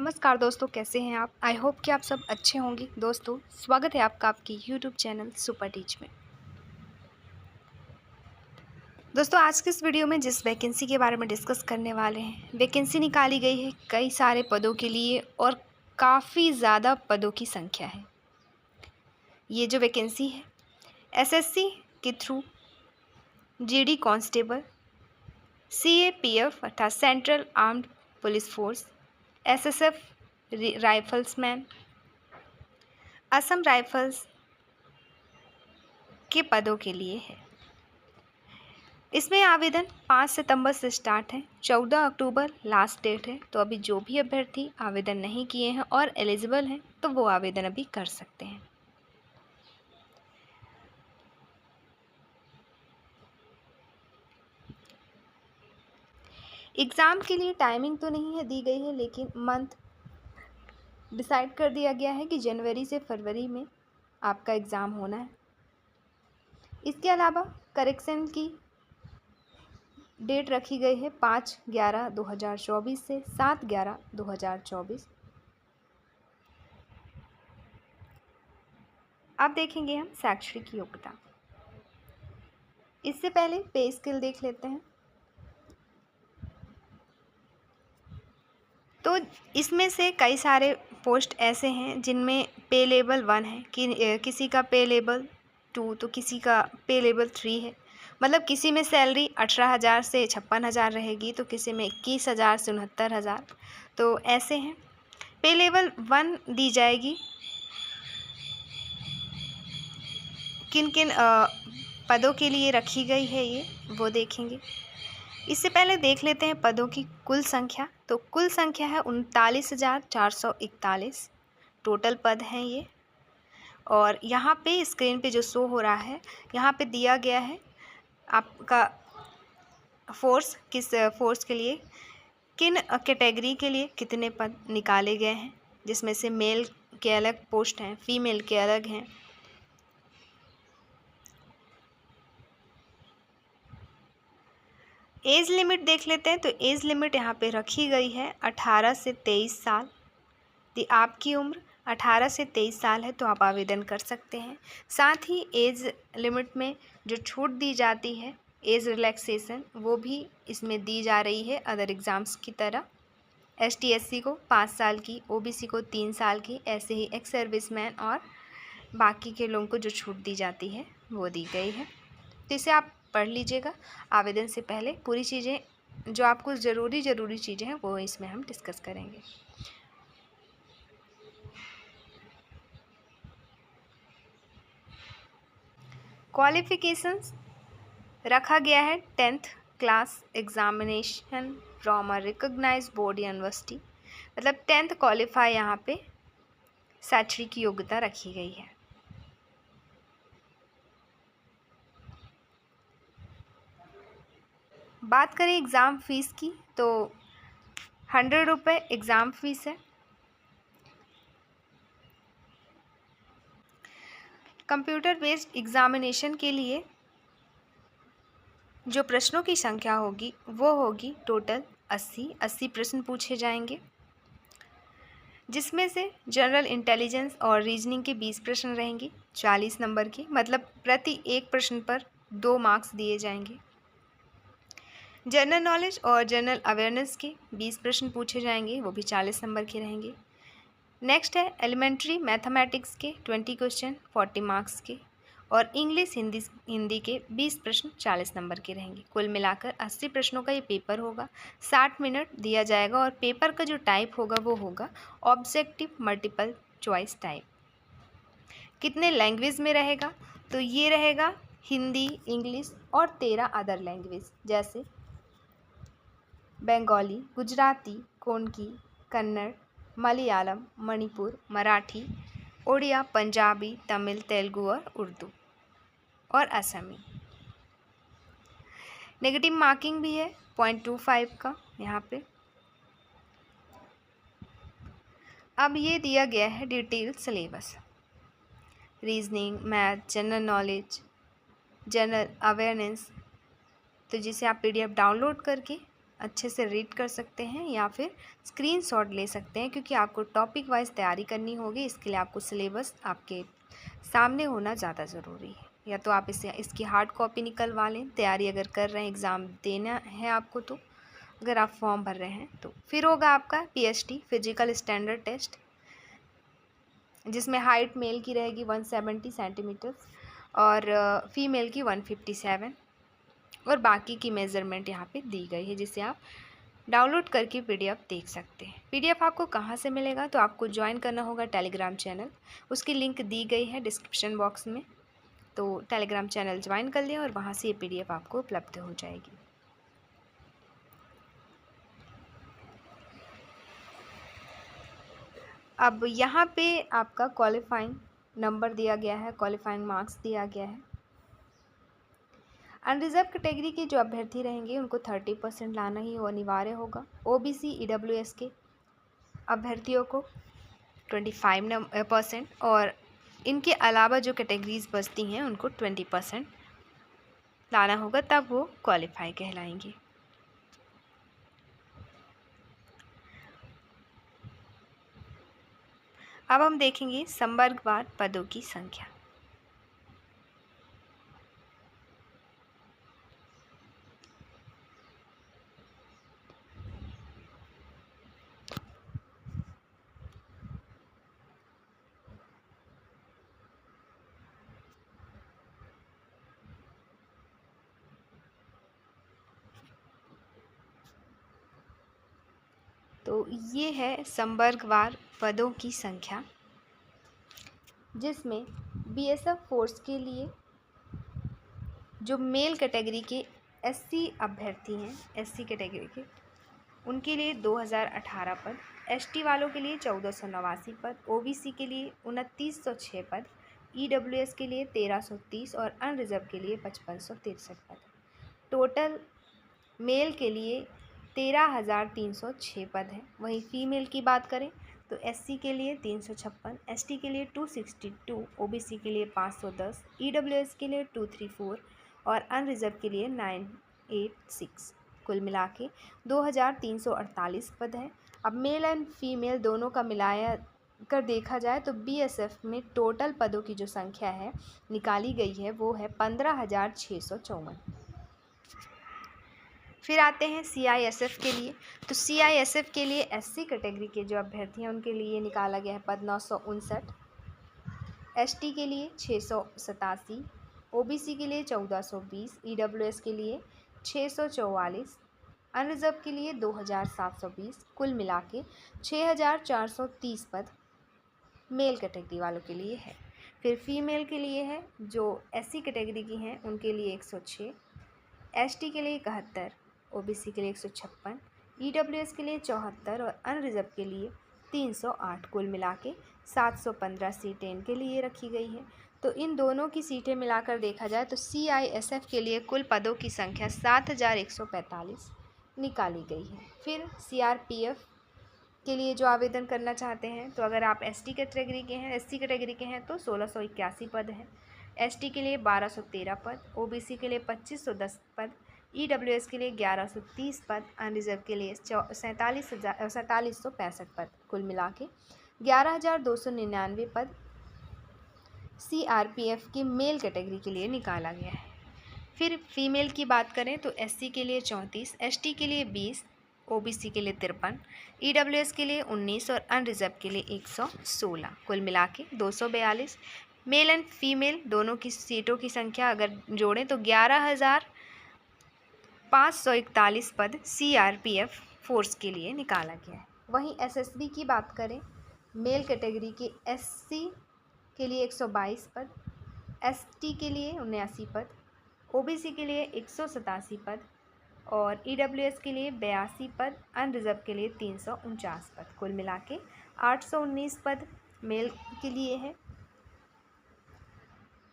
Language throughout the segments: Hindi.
नमस्कार दोस्तों, कैसे हैं आप? आई होप कि आप सब अच्छे होंगे। दोस्तों, स्वागत है आपका आपकी यूट्यूब चैनल सुपर टीच में। दोस्तों, आज के इस वीडियो में जिस वैकेंसी के बारे में डिस्कस करने वाले हैं, वैकेंसी निकाली गई है कई सारे पदों के लिए और काफ़ी ज़्यादा पदों की संख्या है। ये जो वैकेंसी है एसएससी के थ्रू जीडी कांस्टेबल, सीएपीएफ अर्थात central armed police force, SSF rifleman, Assam rifles के पदों के लिए है। इसमें आवेदन 5 सितंबर से स्टार्ट है, 14 अक्टूबर लास्ट डेट है। तो अभी जो भी अभ्यर्थी आवेदन नहीं किए हैं और एलिजिबल हैं तो वो आवेदन अभी कर सकते हैं। एग्ज़ाम के लिए टाइमिंग तो नहीं है दी गई है, लेकिन मंथ डिसाइड कर दिया गया है कि जनवरी से फरवरी में आपका एग्ज़ाम होना है। इसके अलावा करेक्शन की डेट रखी गई है 5/11/2024 से 7/11/2024। अब देखेंगे हम शैक्षणिक योग्यता। इससे पहले पे स्केल देख लेते हैं। तो इसमें से कई सारे पोस्ट ऐसे हैं जिनमें पे लेवल 1 है कि किसी का पे लेवल 2 तो किसी का पे लेवल 3 है। मतलब किसी में सैलरी 18,000 से 56,000 रहेगी, तो किसी में 21,000 से 69,000। तो ऐसे हैं। पे लेवल 1 दी जाएगी किन किन पदों के लिए रखी गई है, ये वो देखेंगे। इससे पहले देख लेते हैं पदों की कुल संख्या। तो कुल संख्या है 39,441 टोटल पद हैं ये। और यहाँ पे स्क्रीन पे जो शो हो रहा है, यहाँ पे दिया गया है आपका फोर्स, किस फोर्स के लिए, किन कैटेगरी के लिए कितने पद निकाले गए हैं, जिसमें से मेल के अलग पोस्ट हैं, फीमेल के अलग हैं। एज लिमिट देख लेते हैं। तो एज लिमिट यहाँ पे रखी गई है 18 से 23 साल। यदि आपकी उम्र 18 से 23 साल है तो आप आवेदन कर सकते हैं। साथ ही एज लिमिट में जो छूट दी जाती है, एज रिलैक्सेशन, वो भी इसमें दी जा रही है अदर एग्ज़ाम्स की तरह। ST/SC को 5 साल की, OBC को 3 साल की, ऐसे ही एक्स सर्विसमैन और बाकी के लोगों को जो छूट दी जाती है वो दी गई है। तो इसे आप पढ़ लीजिएगा। आवेदन से पहले पूरी चीज़ें जो आपको ज़रूरी चीज़ें हैं वो इसमें हम डिस्कस करेंगे। क्वालिफ़िकेशंस रखा गया है 10th class examination from a recognised board university. मतलब 10th क्वालिफाई यहाँ पे शैक्षणिक योग्यता रखी गई है। बात करें एग्ज़ाम फ़ीस की तो 100 रुपये एग्ज़ाम फ़ीस है। कंप्यूटर बेस्ड एग्ज़ामिनेशन के लिए जो प्रश्नों की संख्या होगी वो होगी टोटल 80 प्रश्न पूछे जाएंगे, जिसमें से जनरल इंटेलिजेंस और रीजनिंग के 20 प्रश्न रहेंगे 40 नंबर के। मतलब प्रति एक प्रश्न पर 2 मार्क्स दिए जाएंगे। जनरल नॉलेज और जनरल अवेयरनेस के 20 प्रश्न पूछे जाएंगे, वो भी 40 नंबर के रहेंगे। नेक्स्ट है एलिमेंट्री मैथमेटिक्स के 20 क्वेश्चन 40 मार्क्स के, और इंग्लिश हिंदी के 20 प्रश्न 40 नंबर के रहेंगे। कुल मिलाकर 80 प्रश्नों का ये पेपर होगा। 60 मिनट दिया जाएगा और पेपर का जो टाइप होगा वो होगा ऑब्जेक्टिव मल्टीपल चॉइस टाइप। कितने लैंग्वेज में रहेगा? तो ये रहेगा हिंदी, इंग्लिश और 13 अदर लैंग्वेज, जैसे बंगाली, गुजराती, कोंकणी, कन्नड़, मलयालम, मणिपुर, मराठी, उड़िया, पंजाबी, तमिल, तेलुगु और उर्दू और असमी। नेगेटिव मार्किंग भी है 0.25 का यहाँ पे। अब ये दिया गया है detail syllabus. Reasoning, math, general knowledge, general awareness, तो जिसे आप PDF डाउनलोड करके अच्छे से रीड कर सकते हैं या फिर स्क्रीनशॉट ले सकते हैं, क्योंकि आपको टॉपिक वाइज तैयारी करनी होगी। इसके लिए आपको सिलेबस आपके सामने होना ज़्यादा ज़रूरी है। या तो आप इसकी हार्ड कॉपी निकलवा लें, तैयारी अगर कर रहे हैं, एग्ज़ाम देना है आपको, तो अगर आप फॉर्म भर रहे हैं तो। फिर होगा आपका PST फिजिकल स्टैंडर्ड टेस्ट, जिसमें हाइट मेल की रहेगी 170 सेंटीमीटर और फीमेल की 157, और बाकी की मेज़रमेंट यहाँ पे दी गई है, जिसे आप डाउनलोड करके PDF देख सकते हैं। PDF आपको कहाँ से मिलेगा, तो आपको ज्वाइन करना होगा टेलीग्राम चैनल, उसकी लिंक दी गई है डिस्क्रिप्शन बॉक्स में। तो टेलीग्राम चैनल ज्वाइन कर लें और वहाँ से ये PDF आपको उपलब्ध हो जाएगी। अब यहाँ पे आपका क्वालिफाइंग नंबर दिया गया है, क्वालिफाइंग मार्क्स दिया गया है। अनरिजर्व कैटेगरी के जो अभ्यर्थी रहेंगे उनको 30% लाना ही अनिवार्य होगा। OBC EWS के अभ्यर्थियों को 25% और इनके अलावा जो कैटेगरीज बचती हैं उनको 20% लाना होगा, तब वो क्वालिफाई कहलाएंगे। अब हम देखेंगे संवर्गवार पदों की संख्या। तो ये है संवर्गवार पदों की संख्या, जिसमें BSF फोर्स के लिए जो मेल कैटेगरी के SC अभ्यर्थी हैं, SC कैटेगरी के, उनके लिए 2018 पद, ST वालों के लिए 1489 पद, OBC के लिए 2906 पद, EWS के लिए 1330 और अनरिजर्व के लिए 5563 पद। टोटल मेल के लिए 13,306 पद हैं। वहीं फीमेल की बात करें तो SC के लिए 356, ST के लिए 262, OBC के लिए 510, EWS के लिए 234 और अनरिजर्व के लिए 986। कुल मिला के 2,348 पद हैं। अब मेल एंड फीमेल दोनों का मिलाया कर देखा जाए तो BSF में टोटल पदों की जो संख्या है निकाली गई है वो है 15,654। फिर आते हैं CISF के लिए। तो CISF के लिए SC कैटेगरी के जो अभ्यर्थी हैं उनके लिए निकाला गया है पद 959, ST के लिए 687, OBC के लिए 1420, EWS के लिए 644, अनरिजर्व के लिए 2,720। कुल मिला के 6,430 पद मेल कैटेगरी वालों के लिए है। फिर फीमेल के लिए है, जो SC कैटेगरी की हैं उनके लिए 106, ST के लिए 71, OBC के लिए 156, EWS के लिए 74 और अनरिजर्व के लिए 308। कुल मिला के 715 सीटें इनके लिए रखी गई हैं। तो इन दोनों की सीटें मिलाकर देखा जाए तो CISF के लिए कुल पदों की संख्या 7,145 निकाली गई है। फिर CRPF के लिए जो आवेदन करना चाहते हैं, तो अगर आप ST कैटेगरी के हैं, SC कैटेगरी के हैं तो 1,681 पद हैं, ST के लिए 1,213 पद, OBC के लिए 2,510 पद, EWS के लिए 1,130 पद, अनरिजर्व के लिए 47,65 पद। कुल मिला के 11,299 पद CRPF की मेल कैटेगरी के लिए निकाला गया है। फिर फीमेल की बात करें तो SC के लिए 34, ST के लिए 20, OBC के लिए 53, EWS के लिए 19 और अनरिजर्व के लिए 116। कुल मिला के 242। मेल एंड फीमेल दोनों की सीटों की संख्या अगर जोड़ें तो 11,541 पद CRPF फोर्स के लिए निकाला गया है। वहीं SSB की बात करें, मेल कैटेगरी के SC के लिए 122 पद, ST के लिए 79 पद, OBC के लिए 187 पद और EWS के लिए 82 पद, अनरिजर्व के लिए 349 पद। कुल मिला के 819 पद मेल के लिए है।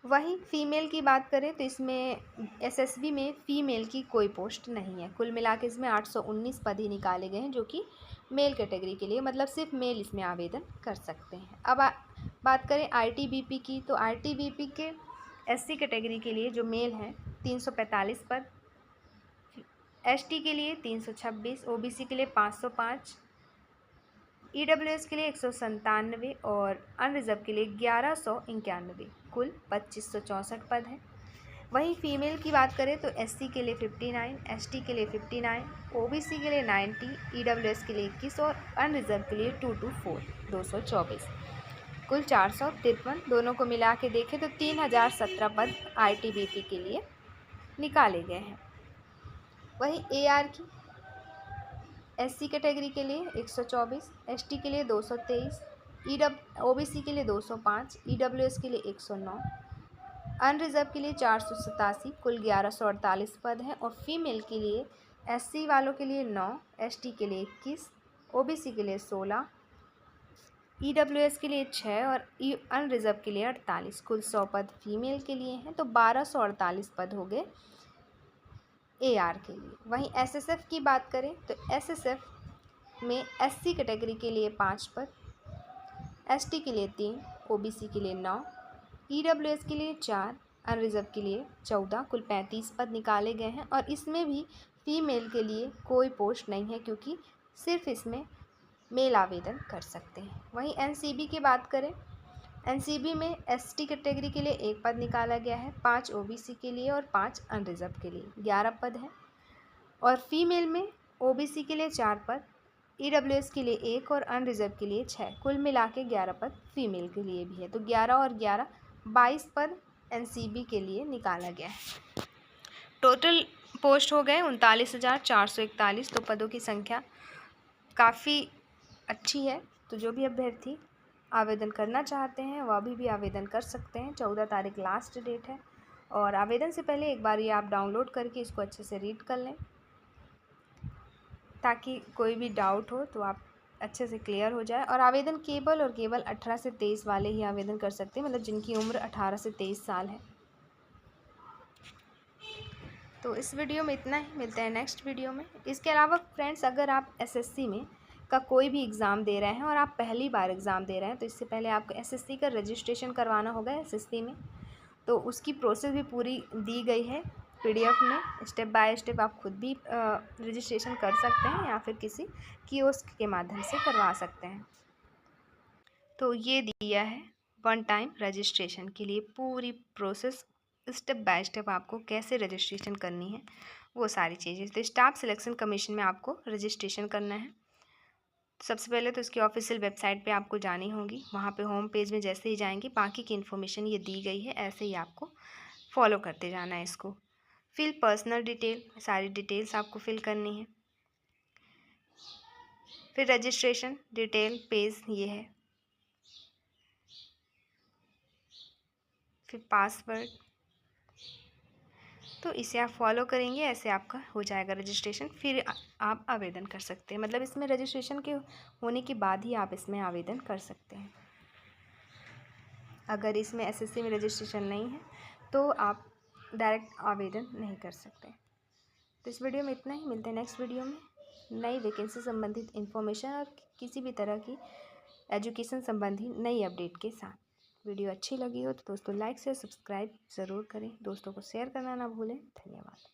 वहीं फीमेल की बात करें तो इसमें SSB में फ़ीमेल की कोई पोस्ट नहीं है। कुल मिला के इसमें 819 पद ही निकाले गए हैं, जो कि मेल कैटेगरी के लिए, मतलब सिर्फ मेल इसमें आवेदन कर सकते हैं। अब बात करें ITBP की, तो ITBP के SC कैटेगरी के लिए जो मेल हैं 345 पद, एसटी के लिए 326, ओबीसी के लिए 505, ईडब्ल्यूएस के लिए 197 और अनरिजर्व के लिए 1191, कुल 2564 पद हैं। वहीं फीमेल की बात करें तो एससी के लिए 59, एसटी के लिए 59, ओबीसी के लिए 90, ईडब्ल्यूएस के लिए 21 और अनरिजर्व के लिए 224, कुल 453। दोनों को मिला के देखें तो 3017 पद आईटीबीपी के लिए निकाले गए हैं। वहीं एआर की एससी कैटेगरी के लिए 124, एसटी के लिए 223, ओबीसी के लिए 205, ईडब्ल्यूएस के लिए 109, अनरिजर्व के लिए 487, कुल 1148 पद हैं। और फीमेल के लिए एससी वालों के लिए 9, एसटी के लिए 21, ओबीसी के लिए 16, ईडब्ल्यूएस के लिए 6 और अनरिजर्व के लिए 48, कुल 100 पद फीमेल के लिए हैं। तो 1248 पद हो गए एआर के लिए। वहीं एसएसएफ की बात करें तो एसएसएफ में एससी कैटेगरी के लिए 5 पद, एसटी के लिए 3, ओबीसी के लिए 9, ईडब्ल्यूएस के लिए 4, अनरिजर्व के लिए 14, कुल 35 पद निकाले गए हैं। और इसमें भी फीमेल के लिए कोई पोस्ट नहीं है क्योंकि सिर्फ इसमें मेल आवेदन कर सकते हैं। वहीं एनसीबी की बात करें, एनसीबी में एसटी कैटेगरी के लिए 1 पद निकाला गया है, 5 ओबीसी के लिए और 5 अनरिजर्व के लिए 11 पद हैं। और फीमेल में ओबीसी के लिए 4 पद, ईडब्ल्यूएस के लिए 1 और अनरिजर्व के लिए 6, कुल मिला के 11 पद फीमेल के लिए भी है। तो 11 और 11 22 पद एनसीबी के लिए निकाला गया है। टोटल पोस्ट हो गए 39,441। तो पदों की संख्या काफ़ी अच्छी है। तो जो भी अभ्यर्थी आवेदन करना चाहते हैं वह अभी भी आवेदन कर सकते हैं। 14 तारीख लास्ट डेट है। और आवेदन से पहले एक बार ये आप डाउनलोड करके इसको अच्छे से रीड कर लें ताकि कोई भी डाउट हो तो आप अच्छे से क्लियर हो जाए। और आवेदन केवल और केवल 18 से 23 वाले ही आवेदन कर सकते हैं, मतलब जिनकी उम्र 18 से 23 साल है। तो इस वीडियो में इतना ही, मिलते हैं नेक्स्ट वीडियो में। इसके अलावा फ्रेंड्स, अगर आप एसएससी में का कोई भी एग्ज़ाम दे रहे हैं और आप पहली बार एग्ज़ाम दे रहे हैं तो इससे पहले आपको एसएससी का रजिस्ट्रेशन करवाना होगा एसएससी में। तो उसकी प्रोसेस भी पूरी दी गई है पीडीएफ में, स्टेप बाय स्टेप आप खुद भी रजिस्ट्रेशन कर सकते हैं या फिर किसी कियोस्क के माध्यम से करवा सकते हैं। तो ये दिया है 1 टाइम रजिस्ट्रेशन के लिए पूरी प्रोसेस, स्टेप बाय स्टेप आपको कैसे रजिस्ट्रेशन करनी है वो सारी चीज़ें। तो स्टाफ सिलेक्शन कमीशन में आपको रजिस्ट्रेशन करना है। सबसे पहले तो इसकी ऑफिशियल वेबसाइट पे आपको जानी होगी। वहाँ पे होम पेज में जैसे ही जाएंगे बाकी की इन्फॉर्मेशन ये दी गई है, ऐसे ही आपको फॉलो करते जाना है इसको। फिल पर्सनल डिटेल, सारी डिटेल्स आपको फिल करनी है। फिर रजिस्ट्रेशन डिटेल पेज ये है, फिर पासवर्ड। तो इसे आप फॉलो करेंगे, ऐसे आपका हो जाएगा रजिस्ट्रेशन। फिर आप आवेदन कर सकते हैं, मतलब इसमें रजिस्ट्रेशन के होने के बाद ही आप इसमें आवेदन कर सकते हैं। अगर इसमें एसएससी में रजिस्ट्रेशन नहीं है तो आप डायरेक्ट आवेदन नहीं कर सकते। तो इस वीडियो में इतना ही, मिलते हैं नेक्स्ट वीडियो में नई वैकेंसी संबंधित इन्फॉर्मेशन और किसी भी तरह की एजुकेशन संबंधी नई अपडेट के साथ। वीडियो अच्छी लगी हो तो दोस्तों लाइक से सब्सक्राइब ज़रूर करें, दोस्तों को शेयर करना ना भूलें। धन्यवाद।